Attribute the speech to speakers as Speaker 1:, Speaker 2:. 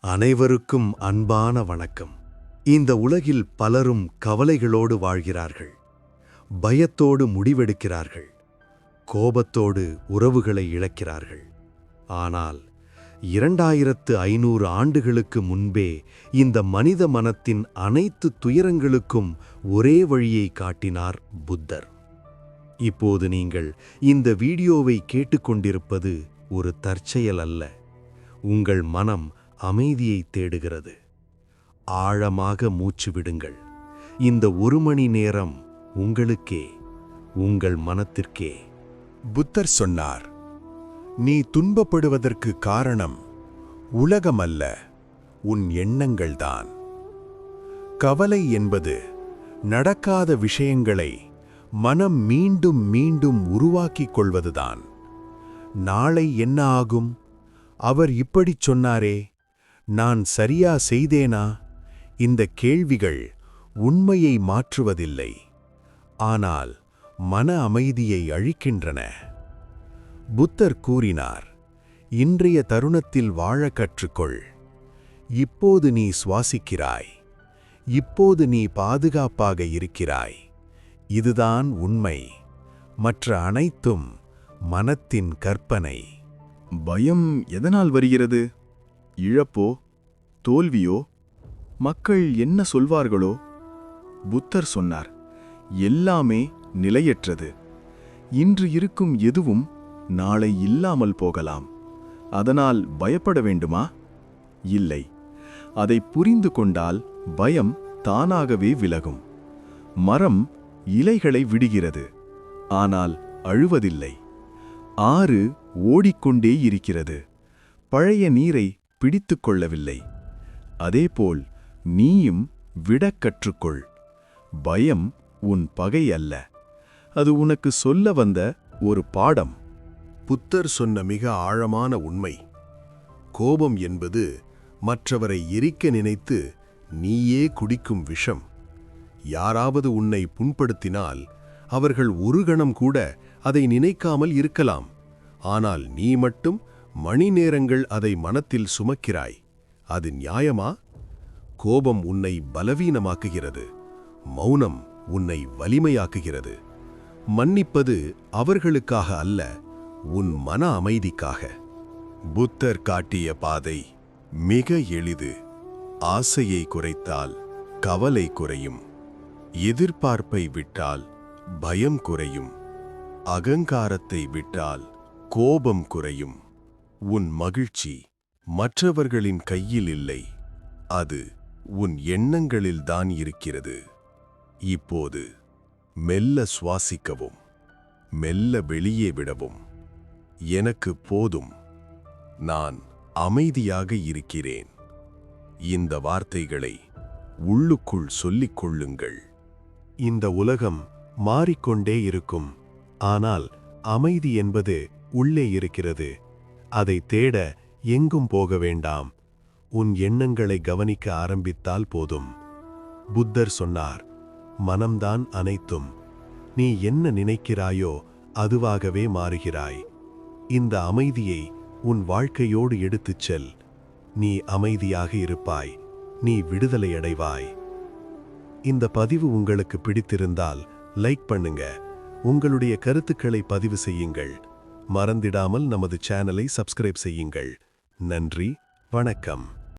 Speaker 1: அனைவருக்கும் அன்பான வணக்கம். இந்த உலகில் பலரும் கவலைகளோடு வாழ்கிறார்கள், பயத்தோடு முடிவெடுக்கிறார்கள், கோபத்தோடு உறவுகளை இழக்கிறார்கள். ஆனால் 2500 ஆண்டுகளுக்கு முன்பே இந்த மனித மனத்தின் அனைத்து துயரங்களுக்கும் ஒரே வழியை காட்டினார் புத்தர். இப்போது நீங்கள் இந்த வீடியோவை கேட்டுக்கொண்டிருப்பது ஒரு தற்செயல் அல்ல. உங்கள் மனம் அமைதியை தேடுகிறது. ஆழமாக மூச்சு விடுங்கள். இந்த 1 மணி நேரம் உங்களுக்கே, உங்கள் மனத்திற்கே.
Speaker 2: புத்தர் சொன்னார், நீ துன்பப்படுவதற்கு காரணம் உலகமல்ல, உன் எண்ணங்கள்தான். கவலை என்பது நடக்காத விஷயங்களை மனம் மீண்டும் மீண்டும் உருவாக்கிக் கொள்வதுதான். நாளை என்ன ஆகும்? அவர் இப்படிச் சொன்னாரே, நான் சரியா செய்தேனா? இந்த கேள்விகள் உண்மையை மாற்றுவதில்லை, ஆனால் மன அமைதியை அழிக்கின்றன. புத்தர் கூறினார், இன்றைய தருணத்தில் வாழ கற்றுக்கொள். இப்போது நீ சுவாசிக்கிறாய், இப்போது நீ பாதுகாப்பாக இருக்கிறாய். இதுதான் உண்மை. மற்ற அனைத்தும் மனத்தின் கற்பனை.
Speaker 3: பயம் எதனால் வருகிறது? இழப்போ, தோல்வியோ, மக்கள் என்ன சொல்வார்களோ? புத்தர் சொன்னார், எல்லாமே நிலையற்றது. இன்று இருக்கும் எதுவும் நாளை இல்லாமல் போகலாம். அதனால் பயப்பட வேண்டுமா? இல்லை. அதை புரிந்து கொண்டால் பயம் தானாகவே விலகும். மரம் இலைகளை விடுகிறது, ஆனால் அழுவதில்லை. ஆறு ஓடிக்கொண்டே இருக்கிறது, பழைய நீரை பிடித்துக் கொள்ளவில்லை. அதேபோல் நீயும் விடக் கற்றுக்கொள். பயம் உன் பகை அல்ல, அது உனக்கு சொல்ல வந்த ஒரு பாடம்.
Speaker 2: புத்தர் சொன்ன மிக ஆழமான உண்மை. கோபம் என்பது மற்றவரை எரிக்க நினைத்து நீயே குடிக்கும் விஷம். யாராவது உன்னை புண்படுத்தினால் அவர்கள் ஒரு கணம் கூட அதை நினைக்காமல் இருக்கலாம். ஆனால் நீ மட்டும் மணி நேரங்கள் அதை மனத்தில் சுமக்கிறாய். அது நியாயமா? கோபம் உன்னை பலவீனமாக்குகிறது, மௌனம் உன்னை வலிமையாக்குகிறது. மன்னிப்பது அவர்களுக்காக அல்ல, உன் மன அமைதிக்காக. புத்தர் காட்டிய பாதை மிக எளிது. ஆசையை குறைத்தால் கவலை குறையும். எதிர்பார்ப்பை விட்டால் பயம் குறையும். அகங்காரத்தை விட்டால் கோபம் குறையும். உன் மகிழ்ச்சி மற்றவர்களின் கையில் இல்லை, அது உன் எண்ணங்களில்தான் இருக்கிறது. இப்போது மெல்ல சுவாசிக்கவும், மெல்ல வெளியே விடவும். எனக்கு போதும், நான் அமைதியாக இருக்கிறேன். இந்த வார்த்தைகளை உள்ளுக்குள் சொல்லிக் கொள்ளுங்கள்.
Speaker 1: இந்த உலகம் மாறிக்கொண்டே இருக்கும், ஆனால் அமைதி என்பது உள்ளே இருக்கிறது. அதை தேட எங்கும் போக வேண்டாம். உன் எண்ணங்களை கவனிக்க ஆரம்பித்தால் போதும். புத்தர் சொன்னார், மனம்தான் அனைத்தும். நீ என்ன நினைக்கிறாயோ அதுவாகவே மாறுகிறாய். இந்த அமைதியை உன் வாழ்க்கையோடு எடுத்துச் செல். நீ அமைதியாக இருப்பாய், நீ விடுதலை அடைவாய். இந்த பதிவு உங்களுக்கு பிடித்திருந்தால் லைக் பண்ணுங்க. உங்களுடைய கருத்துக்களை பதிவு செய்யுங்கள். மறந்திடாமல் நமது சேனலை சப்ஸ்கிரைப் செய்யுங்கள். நன்றி, வணக்கம்.